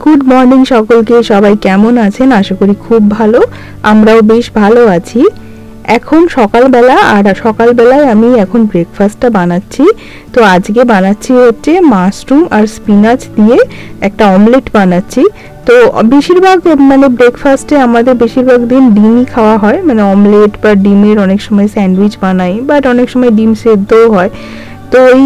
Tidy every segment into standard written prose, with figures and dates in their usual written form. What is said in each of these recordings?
Good morning সকলকে। সবাই কেমন আছেন? আশা করি খুব ভালো। আমরাও বেশ ভালো আছি। এখন সকালবেলা, আর সকালবেলায় আমি এখন ব্রেকফাস্টটা বানাচ্ছি। তো আজকে বানাচ্ছি হচ্ছে মাশরুম আর স্পিনাচ দিয়ে একটা অমলেট বানাচ্ছি। তো বেশিরভাগ মানে ব্রেকফাস্টে আমাদের বেশিরভাগ দিন ডিমই খাওয়া হয়, মানে অমলেট বা ডিমের অনেক সময় স্যান্ডউইচ বানাই, বাট অনেক সময় ডিম সেদ্ধও হয়। তো ওই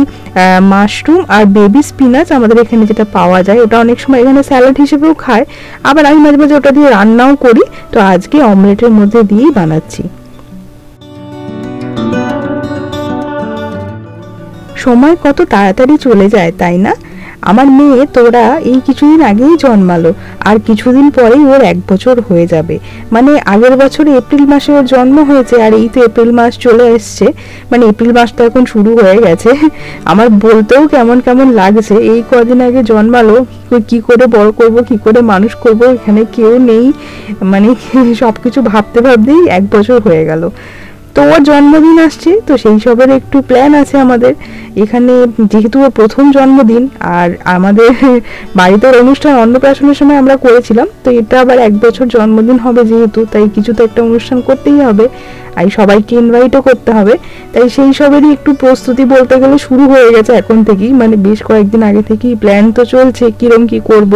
মাশরুম আর বেবি স্পিনাচ আমাদের এখানে যেটা পাওয়া যায়, ওটা অনেক সময় এখানে স্যালাড হিসেবেও খায়, আবার আমি মাঝে মাঝে ওটা দিয়ে রান্নাও করি। তো আজকে অমলেটের মধ্যে দিয়েই বানাচ্ছি। সময় কত তাড়াতাড়ি চলে যায়, তাই না? আমার মেয়ে তোরা এই কিছুদিন আগেই জন্মালো, আর কিছুদিন পরেই ওর 1 বছর হয়ে যাবে। মানে আগের বছর এপ্রিল মাসে ওর জন্ম হয়েছে, আর এই তো এপ্রিল মাস চলে এসছে। মানে এপ্রিল মাস তো এখন শুরু হয়ে গেছে। আমার বলতেও কেমন কেমন লাগছে। এই কদিন আগে জন্মালো, কি করে বড় করব, কি করে মানুষ করব, এখানে কেউ নেই। মানে সবকিছু ভাবতে ভাবতেই 1 বছর হয়ে গেল। তো ওর জন্মদিন আসছে, তো সেই সবের একটু প্ল্যান আছে আমাদের এখানে, যেহেতু ওর প্রথম জন্মদিন। আর আমাদের বাড়িতে ওর অনুষ্ঠান অন্নপ্রাশনের সময় আমরা করেছিলাম, তো এটা আবার 1 বছর জন্মদিন হবে যেহেতু, তাই কিছু তো একটা অনুষ্ঠান করতেই হবে, আর সবাইকে ইনভাইটও করতে হবে। তাই সেই সবেরই একটু প্রস্তুতি বলতে গেলে শুরু হয়ে গেছে এখন থেকেই, মানে বেশ কয়েকদিন আগে থেকেই প্ল্যান তো চলছে কিরম কি করব।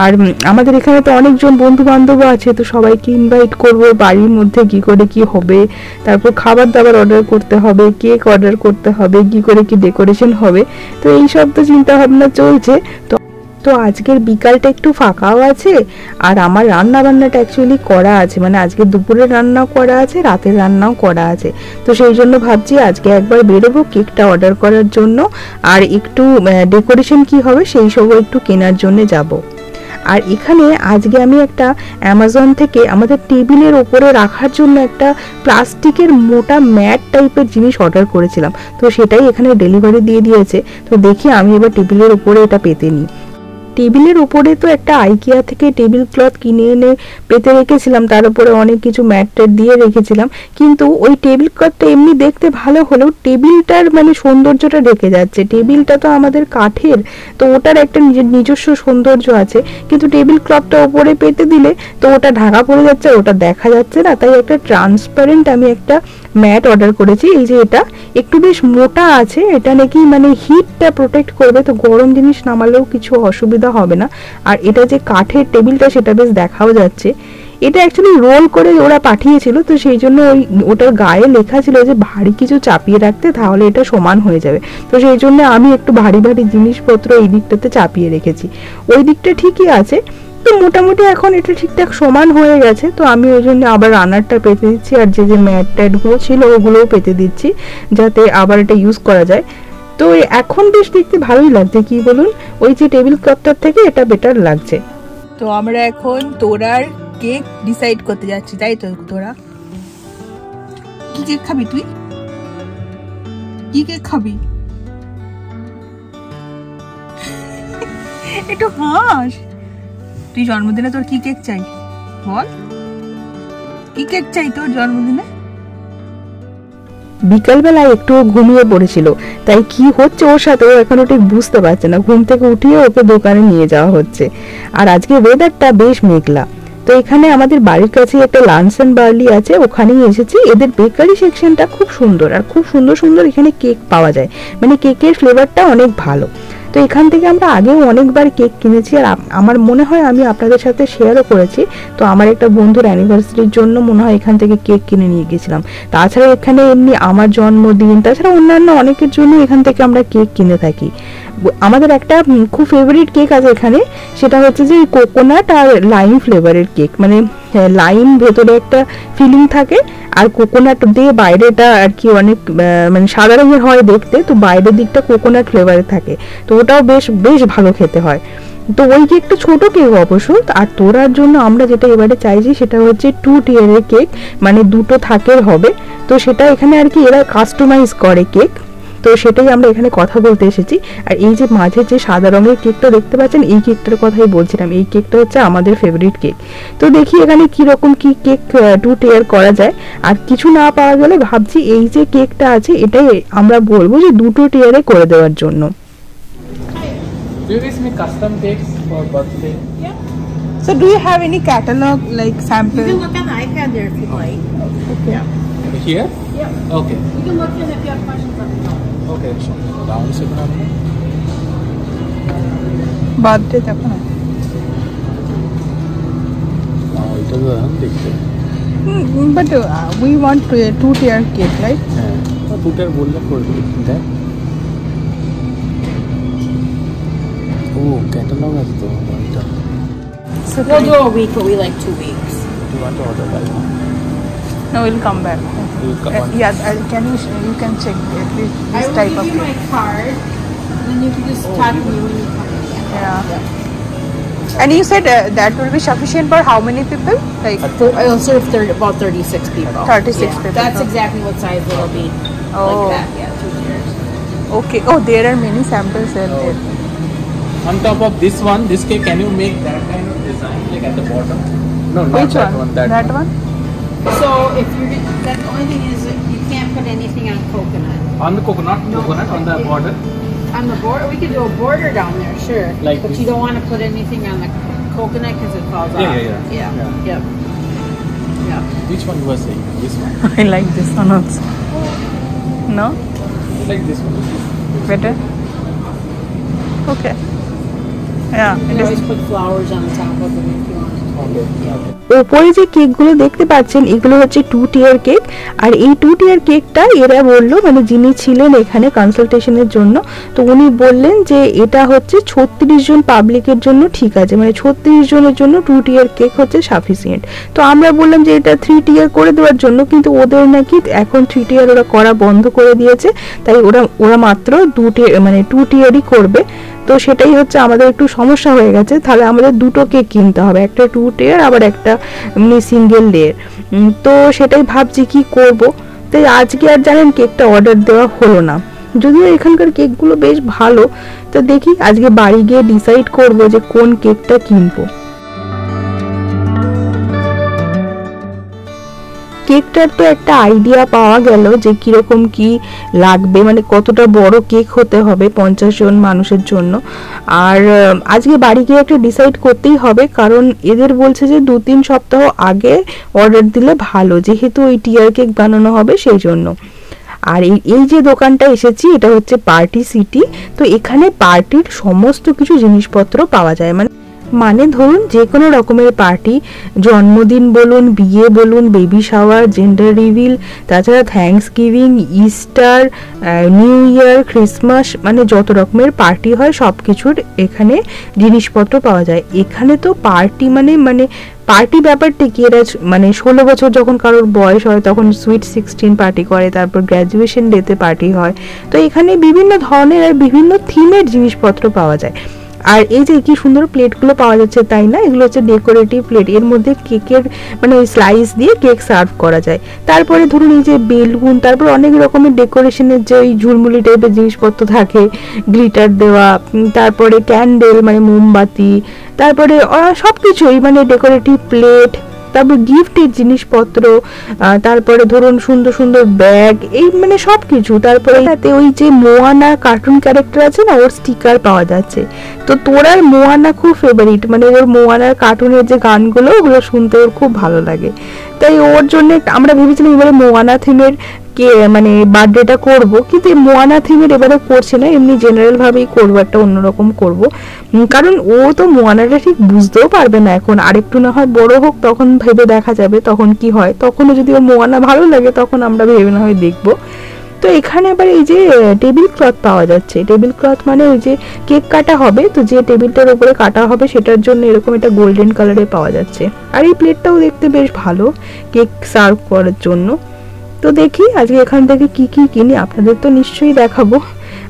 আর আমাদের এখানে তো অনেকজন বন্ধু বান্ধবও আছে, তো সবাইকে ইনভাইট করব, বাড়ির মধ্যে কি করে কি হবে, তারপর খাবার দাবার অর্ডার করতে হবে, কেক অর্ডার করতে হবে, কি করে কি ডেকোরেশন হবে। তো এই সব তো চিন্তা ভাবনা চলছে। তো আজকের বিকালটা একটু ফাঁকাও আছে, আর আমার রান্না বান্নাটা অ্যাকচুয়ালি করা আছে, মানে আজকে দুপুরের রান্নাও করা আছে, রাতের রান্নাও করা আছে। তো সেই জন্য ভাবছি আজকে একবার বেরোবো কেকটা অর্ডার করার জন্য, আর একটু ডেকোরেশন কি হবে সেই সবও একটু কেনার জন্য যাব। আর এখানে আজকে আমি একটা অ্যামাজন থেকে আমাদের টেবিলের ওপরে রাখার জন্য একটা প্লাস্টিকের মোটা ম্যাট টাইপের জিনিস অর্ডার করেছিলাম, তো সেটাই এখানে ডেলিভারি দিয়ে দিয়েছে। তো দেখি আমি এবার টেবিলের ওপরে এটা পেতে নিই। টেবিলের উপরে তো একটা আইকিয়া থেকে টেবিল ক্লথ কিনে এনে পেতে রেখেছিলাম, তার উপরে অনেক কিছু ম্যাট দিয়ে রেখেছিলাম, কিন্তু ওই টেবিল ক্লথটা এমনি দেখতে ভালো হলেও টেবিলটার মানে সৌন্দর্যটা ঢেকে যাচ্ছে। টেবিলটা তো আমাদের কাঠের, তো ওটার একটা নিজস্ব সৌন্দর্য আছে, কিন্তু টেবিল ক্লথটা ওপরে পেতে দিলে তো ওটা ঢাকা পড়ে যাচ্ছে, ওটা দেখা যাচ্ছে না। তাই একটা ট্রান্সপারেন্ট আমি একটা ম্যাট অর্ডার করেছি। এই যে এটা একটু বেশ মোটা আছে, এটা নাকি মানে হিটটা প্রোটেক্ট করবে, তো গরম জিনিস নামালেও কিছু অসুবিধা হবে না। আর এটা যে কাঠের টেবিলটা সেটা বেশ দেখাও যাচ্ছে। এটা অ্যাকচুয়ালি রোল করে ওরা পাঠিয়েছিল, তো সেই জন্য ওটার গায়ে লেখা ছিল যে ভারী কিছু চাপিয়ে রাখতে, তাহলে এটা সমান হয়ে যাবে। তো সেই জন্য আমি একটু ভারী ভারী জিনিসপত্র এই দিকটাতে চাপিয়ে রেখেছি। ওই দিকটা ঠিকই আছে, তো মোটামুটি এখন এটা ঠিকঠাক সমান হয়ে গেছে। তো আমি ওই জন্য আবার রানারটা পেতে দিচ্ছি, আর যে ম্যাট ট্যাটগুলো ছিল ওগুলোও পেতে দিচ্ছি, যাতে আবার এটা ইউজ করা যায়। তো এখন বেশ দেখতে ভালোই লাগছে, কি বলুন, ওই যে টেবিল ক্লথটার থেকে এটা বেটার লাগছে। তো আমরা এখন তোরার কেক ডিসাইড করতে যাচ্ছি, তাই তো? তোরা কি কেক খাবি? তুই কি কেক খাবি? একটু হাস। তুই জন্মদিনে তোর কি কেক চাই বল? কি কেক চাই তোর জন্মদিনে? বিকালবেলায় একটু ঘুমিয়ে পড়েছিল, তাই কি হচ্ছে ওর সাথে ও এখনো ঠিক বুঝতে পারছে না। ঘুম থেকে উঠিয়ে ওকে দোকানে নিয়ে যাওয়া হচ্ছে। আর আজকে ওয়েদারটা বেশ মেঘলা। তো এখানে আমাদের বাড়ির কাছে একটা লাঞ্চ অ্যান্ড বার্লি আছে, ওখানেই এসেছি। এদের বেকারি সেকশনটা খুব সুন্দর, আর খুব সুন্দর সুন্দর এখানে কেক পাওয়া যায়, মানে কেকের ফ্লেভারটা অনেক ভালো। তো এখান থেকে আমরা আগেও অনেকবার কেক কিনেছি, আর আমার মনে হয় আমি আপনাদের সাথে শেয়ারও করেছি। তো আমার একটা বন্ধুর অ্যানিভার্সারির জন্য মনে হয় এখান থেকে কেক কিনে নিয়ে গেছিলাম। তাছাড়া এখানে এমনি আমার জন্মদিন, তাছাড়া অন্যান্য অনেকের জন্য এখান থেকে আমরা কেক কিনে থাকি। আমাদের একটা খুব ফেভারিট কেক আছে এখানে, সেটা হচ্ছে যে কোকোনাট আর লাইম ফ্লেভারের কেক, মানে লাইম ভেতরে একটা ফিলিং থাকে, আর কোকোনাট দিয়ে বাইরেটা আর কি অনেক মানে সাদা রঙের হয় দেখতে, তো বাইরের দিকটা কোকোনাট ফ্লেভারের থাকে। তো ওটাও বেশ বেশ ভালো খেতে হয়। তো ওই কেকটা ছোট কেক অবশ্য। আর তোরার জন্য আমরা যেটা এবারে চাইছি সেটা হচ্ছে 2 টিয়ারের কেক, মানে 2টো থাকের হবে। তো সেটা এখানে আর কি এরা কাস্টমাইজ করে কেক, তো সেটাই আমরা এখানে কথা বলতে এসেছি। আর এই যে মাঝে যে সাদা রঙের কেকটা দেখতে পাচ্ছেন, এই কেকটার কথাই বলছিলাম। এই কেকটা হচ্ছে আমাদের ফেভারিট কেক। তো দেখি এখানে কিরকম কি কেক 2 টিয়ার করা যায়। আর কিছু না পাওয়া গেলে ভাবছি এই যে কেকটা আছে এটাই আমরা বলবো যে 2টো টিয়ারে করে দেওয়ার জন্য। Do you guys make custom cakes for birthday? Yeah. So do you have any catalog like You sample? can look on the iPad there if you'd like. Okay. Here? Yeah. Okay. You can look in if you have questions, let me know. Okay. Round se banana. Birthday দেখো না। এটা তো দেখতে। But we want a 2-tier cake, right? হ্যাঁ। দুটার বললে করবে দেখ। ও ক্যাটালগ আছে তো এটা। So We'll do a week, but we like 2 weeks. You want to order that one? no, we'll come back. You come on. Yeah, you can check this I will type give of you my cake. card, and then you can just talk to me when you come in. Yeah. And you said that will be sufficient for how many people? Like I'll serve about 36 people. 36 Yeah, people. That's exactly what size it'll be. Oh. Like that, yeah, 2 tiers. okay. Oh, there are many samples there. Oh. On top of this one, this cake, can you make that kind of design, like at the bottom? No, not Which that one? one. That one? So if you're that the only thing is that you can't put anything on coconut. On the coconut, No. on the border. On the border, we could do a border down there, sure. Like but this? you don't want to put anything on the coconut because it falls Yeah, off. yeah. Yeah. Yep. Yeah. Which one you were saying? This one. I like this one also. No? I like this one. Better? Okay. Yeah, You it can is. always put flowers on the top of it if you want. Okay. ওপরে যে কেকগুলো দেখতে পাচ্ছেন এগুলো হচ্ছে 2-tier cake. আর এই 2-tier কেকটা এরা বললো, মানে যিনি ছিলেন এখানে কনসালটেশনের জন্য, তো উনি বললেন যে এটা হচ্ছে 36 জন পাবলিকের জন্য ঠিক আছে, মানে 36 জনের জন্য 2-tier কেক হচ্ছে সাফিসিয়েন্ট। তো আমরা বললাম যে এটা 3-tier করে দেওয়ার জন্য, কিন্তু ওদের নাকি এখন 3-tier ওরা করা বন্ধ করে দিয়েছে, তাই ওরা মাত্র 2-tierই করবে। তো সেটাই হচ্ছে আমাদের একটু সমস্যা হয়ে গেছে, তাহলে আমাদের দুটো কেক কিনতে হবে, একটা 2-tier আবার একটা সিঙ্গেল লেয়ার। তো সেটাই ভাবছি কি করব। তাই আজকে আর জানেন কেকটা অর্ডার দেওয়া হলো না, যদিও এখানকার কেকগুলো বেশ ভালো। তো দেখি আজকে বাড়ি গিয়ে ডিসাইড করব যে কোন কেকটা কিনবো। কেকটার তো একটা আইডিয়া পাওয়া গেল যে কিরকম কি লাগবে, মানে কতটা বড় কেক হতে হবে 50 জন মানুষের জন্য। আর আজকে বাড়ি গিয়ে একটা ডিসাইড করতেই হবে, কারণ এদের বলছে যে 2-3 সপ্তাহ আগে অর্ডার দিলে ভালো, যেহেতু ওই টিয়ার কেক বানানো হবে সেই জন্য। আর এই যে দোকানটা এসেছি এটা হচ্ছে পার্টি সিটি। তো এখানে পার্টির সমস্ত কিছু জিনিসপত্র পাওয়া যায়, মানে ধরুন যে কোনো রকমের পার্টি, জন্মদিন বলুন, বিয়ে বলুন, বেবি শাওয়ার, জেন্ডার রিভিল, তাছাড়া thanks giving, Easter, new year, Christmas, মানে যত রকমের পার্টি হয় সব কিছুর এখানে জিনিসপত্র পাওয়া যায়। এখানে তো পার্টি মানে পার্টি ব্যাপারটা কি, এরা মানে 16 বছর যখন কারোর বয়স হয় তখন সুইট 16 পার্টি করে, তারপর গ্র্যাজুয়েশন ডেতে পার্টি হয়। তো এখানে বিভিন্ন ধরনের আর বিভিন্ন থিমের জিনিসপত্র পাওয়া যায়। আর এই যে কি সুন্দর প্লেটগুলো পাওয়া যাচ্ছে, তাই না? এগুলো হচ্ছে ডেকোরেটিভ প্লেট, এর মধ্যে কেকের মানে ওই স্লাইস দিয়ে কেক সার্ভ করা যায়। তারপরে ধরুন এই যে বেলুন, তারপর অনেক রকমের ডেকোরেশনের যে ওই ঝুলমুলি টাইপের জিনিসপত্র থাকে, গ্লিটার দেওয়া, তারপরে ক্যান্ডেল মানে মোমবাতি, তারপরে সব কিছুই মানে ডেকোরেটিভ প্লেট, তারপর গিফটের জিনিসপত্র, তারপরে ধরুন সুন্দর সুন্দর ব্যাগ, এই মানে সব কিছু। তারপরে ওই যে মোয়ানা কার্টুন ক্যারেক্টার আছে না, ওর স্টিকার পাওয়া যাচ্ছে। তো তোরার মোয়ানা খুব ফেভারিট, মানে ওর মোয়ানার কার্টুনের যে গানগুলো ওগুলো শুনতে ওর খুব ভালো লাগে। তাই ওর জন্য আমরা ভেবেছিলাম এবারে মোয়ানা থিমের মানে বার্থডেটা করব, কিন্তু মোয়ানা থিমের এবারে করছে না, এমনি জেনারেল ভাবেই করবো, একটা অন্যরকম করব। কারণ ও তো মোয়ানাটা ঠিক বুঝতেও পারবে না এখন, আরেকটু না হয় বড় হোক তখন ভেবে দেখা যাবে তখন কি হয়। তখনও যদি ওর মোয়ানা ভালো লাগে তখন আমরা ভেবে না হয় দেখবো। তো এখানে আবার এই যে টেবিল ক্লথ পাওয়া যাচ্ছে। টেবিল ক্লথ মানে ওই যে কেক কাটা হবে, তো যে টেবিলটার উপরে কাটা হবে সেটার জন্য এরকম একটা গোল্ডেন কালারে পাওয়া যাচ্ছে। আর এই প্লেটটাও দেখতে বেশ ভালো কেক সার্ভ করার জন্য। তো দেখি আজকে এখান থেকে কি কি কিনি, আপনাদের তো নিশ্চয়ই দেখাবো।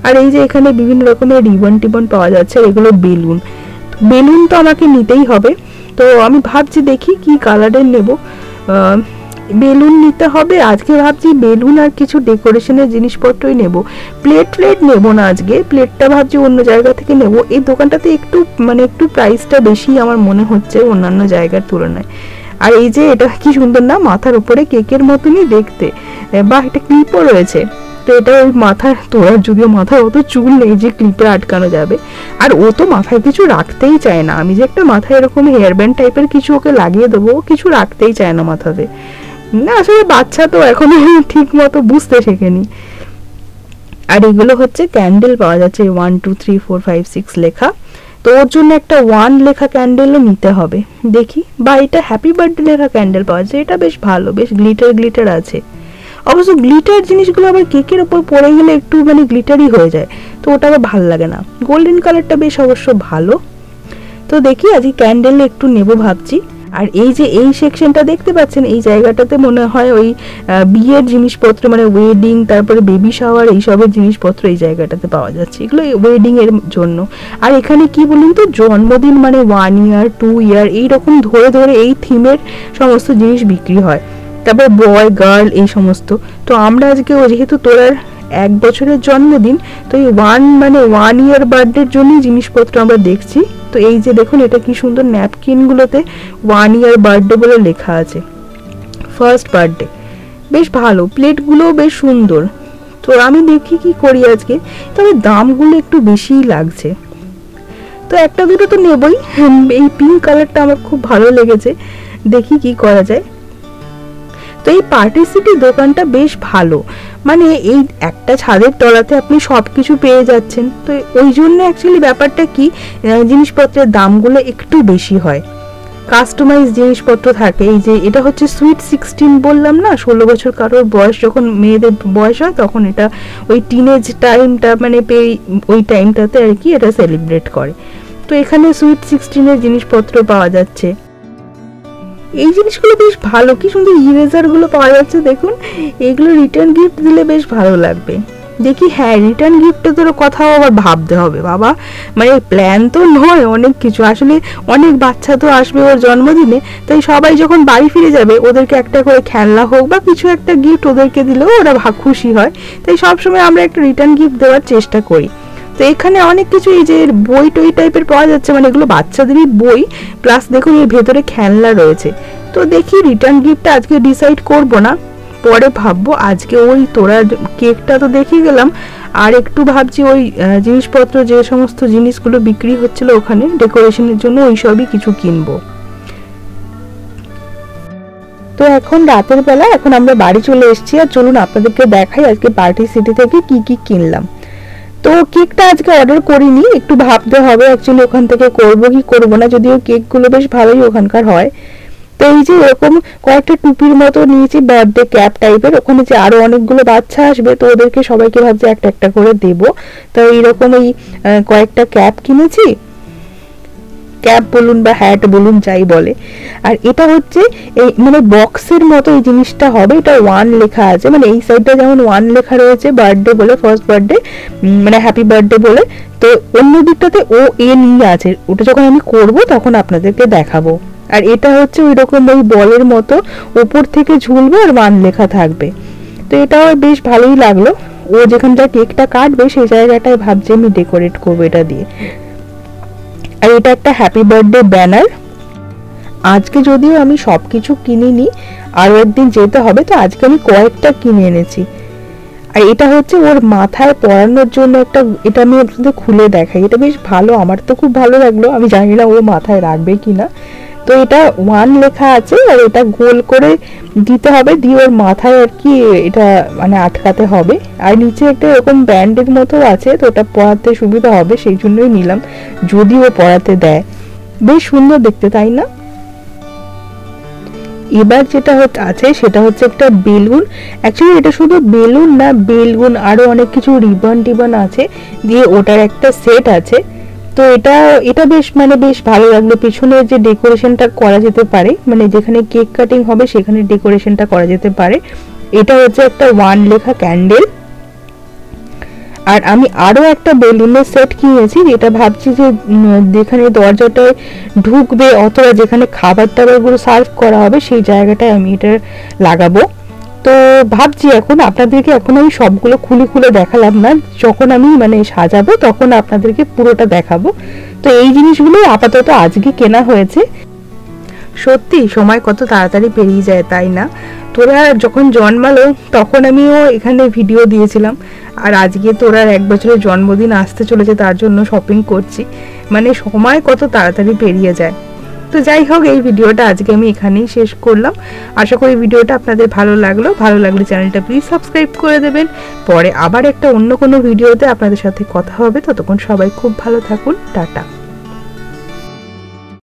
আর এই যে এখানে বিভিন্ন রকমের রিবন টিবন পাওয়া যাচ্ছে, এগুলো বেলুন। বেলুন তো আমাকে নিতেই হবে, তো আমি ভাবছি দেখি কি কালারের নেব। বেলুন নিতে হবে আজকে, ভাবছি বেলুন আর কিছু ডেকোরেশনের জিনিসপত্রই নেব। প্লেট নেব না আজকে, প্লেটটা ভাবছি অন্য জায়গা থেকে নেব। এই দোকানটাতে একটু প্রাইসটা বেশি আমার মনে হচ্ছে অন্যান্য জায়গার তুলনায়। আর এই যে এটা কি সুন্দর না, মাথার উপরে কেকের মতনই দেখতে, বা একটা ক্লিপও রয়েছে। তো এটা ওই মাথার, তোরার যদিও মাথায় অত চুল নেই যে ক্লিপে আটকানো যাবে, আর ও তো মাথায় কিছু রাখতেই চায় না। আমি যে একটা মাথায় এরকম হেয়ার ব্যান্ড টাইপের কিছু ওকে লাগিয়ে দেবো, ও কিছু রাখতেই চায় না মাথাতে। না আসলে বাচ্চা তো এখনো ঠিক মতো বুঝতে শেখেনি। আর এগুলো হচ্ছে ক্যান্ডেল পাওয়া যাচ্ছে 1 2 3 4 5 6 লেখা। তো ওর জন্য একটা 1 লেখা ক্যান্ডেলও নিতে হবে দেখি। বা এটা হ্যাপি বার্থডে লেখা ক্যান্ডেল পাওয়া যাচ্ছে, এটা বেশ ভালো, বেশ গ্লিটার আছে। অবশ্য গ্লিটার জিনিসগুলো আবার কেকের ওপর পড়ে গেলে একটু মানে গ্লিটারই হয়ে যায়, তো ওটা আবার ভালো লাগে না। গোল্ডেন কালারটা বেশ অবশ্য ভালো। তো দেখি আজকে ক্যান্ডেল একটু নেব ভাবছি। আর এই যে এই সেকশনটা দেখতে পাচ্ছেন, এই জায়গাটাতে মনে হয় ওই বিয়ের জিনিসপত্র, মানে ওয়েডিং, তারপরে বেবি শাওয়ার, এইসবের জিনিসপত্র এই জায়গাটাতে পাওয়া যাচ্ছে। এগুলো ওয়েডিং এর জন্য। আর এখানে কি বলুন তো, জন্মদিন মানে 1 ইয়ার 2 ইয়ার এইরকম ধরে ধরে এই থিমের সমস্ত জিনিস বিক্রি হয়। তারপর বয় গার্ল এই সমস্ত। তো আমরা আজকে যেহেতু তোরার 1 বছরের জন্মদিন, তো এই 1 ইয়ার বার্থডের জন্যই জিনিসপত্র আমরা দেখছি। তো এই যে দেখুন, এটা কি সুন্দর, ন্যাপকিনগুলোতে 1 ইয়ার বার্থডে বলে লেখা আছে, ফার্স্ট বার্থডে, বেশ ভালো। প্লেটগুলোও বেশ সুন্দর। তো আমি দেখি কি করি আজকে, তবে দামগুলো একটু বেশিই লাগছে। তো একটা দুটো তো নেবই। এই পিঙ্ক কালারটা আমার খুব ভালো লেগেছে, দেখি কি করা যায়। তো এই পার্টি সিটি দোকানটা বেশ ভালো, মানে এই একটা ছাদের তলাতে আপনি সব কিছু পেয়ে যাচ্ছেন। তো ওই জন্য অ্যাকচুয়ালি ব্যাপারটা কি, জিনিসপত্রের দামগুলো একটু বেশি হয়, কাস্টমাইজ জিনিসপত্র থাকে। এই যে এটা হচ্ছে সুইট 16 বললাম না, 16 বছর কারোর বয়স, যখন মেয়েদের বয়স হয় তখন এটা ওই টিনেজ টাইমটা মানে ওই টাইমটাতে আর কি এটা সেলিব্রেট করে। তো এখানে সুইট 16 জিনিসপত্র পাওয়া যাচ্ছে। এই জিনিসগুলো বেশ ভালো, কি সুন্দর ইরেজার গুলো পাওয়া যাচ্ছে দেখুন। এগুলো রিটার্ন গিফট দিলে বেশ ভালো লাগবে। দেখি, হ্যাঁ রিটার্ন গিফটে তোর কথাও আবার ভাবতে হবে বাবা, মানে প্ল্যান তো নয় অনেক কিছু। আসলে অনেক বাচ্চা তো আসবে ওর জন্মদিনে, তাই সবাই যখন বাড়ি ফিরে যাবে ওদেরকে একটা করে খেলনা হোক বা কিছু একটা গিফট ওদেরকে দিলেও ওরা খুশি হয়। তাই সবসময় আমরা একটা রিটার্ন গিফট দেওয়ার চেষ্টা করি। তো এখানে অনেক কিছু এই যে বই টই টাইপের পাওয়া যাচ্ছে, মানে এগুলো বাচ্চাদেরই বই, প্লাস দেখুন এর ভেতরে খেলনা রয়েছে। তো দেখি রিটার্ন গিফটটা আজকে ডিসাইড করব না, পরে ভাববো। আজকে ওই তোরা কেকটা তো দেখে গেলাম, আর একটু ভাবছি ওই জিনিসপত্র, যে সমস্ত জিনিসগুলো বিক্রি হচ্ছিল ওখানে ডেকোরেশনের জন্য, ওই সবই কিছু কিনবো। তো এখন রাতের বেলা, এখন আমরা বাড়ি চলে এসেছি। আর চলুন আপনাদেরকে দেখাই আজকে পার্টি সিটি থেকে কি কি কিনলাম। তো কেকটা আজকে অর্ডার করিনি, একটু ভাবতে হবে অ্যাকচুয়ালি ওখান থেকে করবো কি করবো না, যদিও কেকগুলো বেশ ভালোই ওখানকার হয়। তো এই যে এরকম কয়েকটা টুপির মতো নিয়েছি, বার্থডে ক্যাপ টাইপের। ওখানে যে আরো অনেকগুলো বাচ্চা আসবে, তো ওদেরকে সবাইকে ভাবছি একটা একটা করে দেবো। তো এইরকম এই কয়েকটা ক্যাপ কিনেছি, ক্যাপ বলুন বা হ্যাট বলুন যাই বলে। আর এটা হচ্ছে এই মানে বক্সের মতো এই জিনিসটা হবে, এটা 1 লেখা আছে, মানে এই সাইডটা যেমন 1 লেখা রয়েছে বার্থডে বলে, ফার্স্ট বার্থডে মানে হ্যাপি বার্থডে বলে, তো অন্য দিকটাতে ও নিয়ে আছে। ওটা যখন আমি করব তখন আপনাদেরকে দেখাবো। আর এটা হচ্ছে ওই রকম ওই বলের মতো, উপর থেকে ঝুলবে আর 1 লেখা থাকবে। তো এটাও বেশ ভালোই লাগলো। ও যেখানটা কেকটা কাটবে সেই জায়গাটায় ভাবছি আমি ডেকোরেট করবো এটা দিয়ে। আর এটা একটা হ্যাপি বার্থডে ব্যানার। আজকে যদিও আমি সবকিছু কিনিনি, আরো একদিন যেতে হবে, তো আজকে আমি কয়েকটা কিনে এনেছি। আর এটা হচ্ছে ওর মাথায় পরানোর জন্য একটা, এটা আমি আপনাদের খুলে দেখাই। এটা বেশ ভালো, আমার তো খুব ভালো লাগলো, আমি জানি না ও মাথায় রাখবে কিনা। তো এটা 1 লেখা আছে, আর এটা গোল করে দিতে হবে, দিয়ে ওর মাথায় আর কি এটা মানে আটকাতে হবে। আর নিচে একটা এরকম ব্যান্ডের মতো আছে, তো ওটা পরাতে সুবিধা হবে, সেই জন্যই নিলাম, যদি ও পরাতে দেয়। বেশ সুন্দর দেখতে, তাই না? এবার যেটা আছে সেটা হচ্ছে একটা বেলুন। অ্যাকচুয়ালি এটা শুধু বেলুন না, বেলুন আরো অনেক কিছু রিবন টিবন আছে, দিয়ে ওটার একটা সেট আছে। তো এটা বেশ মানে বেশ ভালো লাগলো। পিছনে যে ডেকোরেশনটা করা যেতে পারে, মানে যেখানে কেক কাটিং হবে সেখানে ডেকোরেশনটা করা যেতে পারে। এটা হচ্ছে একটা 1 লেখা ক্যান্ডেল। আর আমি আরো একটা বেলুনের সেট কিনেছি, যেটা ভাবছি যে যেখানে দরজাটায় ঢুকবে অথবা যেখানে খাবার টাবার গুলো সার্ভ করা হবে সেই জায়গাটায় আমি এটা লাগাবো। তো ভাবছি, এখন আপনাদেরকে এখন আমি সবগুলো খুলে খুলে দেখালাম না, যখন আমি মানে সাজাবো তখন আপনাদেরকে পুরোটা দেখাবো। তো এই জিনিসগুলো আপাতত আজকে কেনা হয়েছে। সত্যি সময় কত তাড়াতাড়ি পেরিয়ে যায়, তাই না? তোরা যখন জন্মালো তখন আমিও এখানে ভিডিও দিয়েছিলাম, আর আজকে তোরার 1 বছরের জন্মদিন আসতে চলেছে, তার জন্য শপিং করছি। মানে সময় কত তাড়াতাড়ি পেরিয়ে যায়। তো যাই হোক, এই ভিডিওটা আজকে আমি এখানেই শেষ করলাম। আশা করি ভিডিওটা আপনাদের ভালো লাগলে চ্যানেলটা প্লিজ সাবস্ক্রাইব করে দেবেন। পরে আবার একটা অন্য কোনো ভিডিওতে আপনাদের সাথে কথা হবে। ততক্ষণ সবাই খুব ভালো থাকুন, টাটা।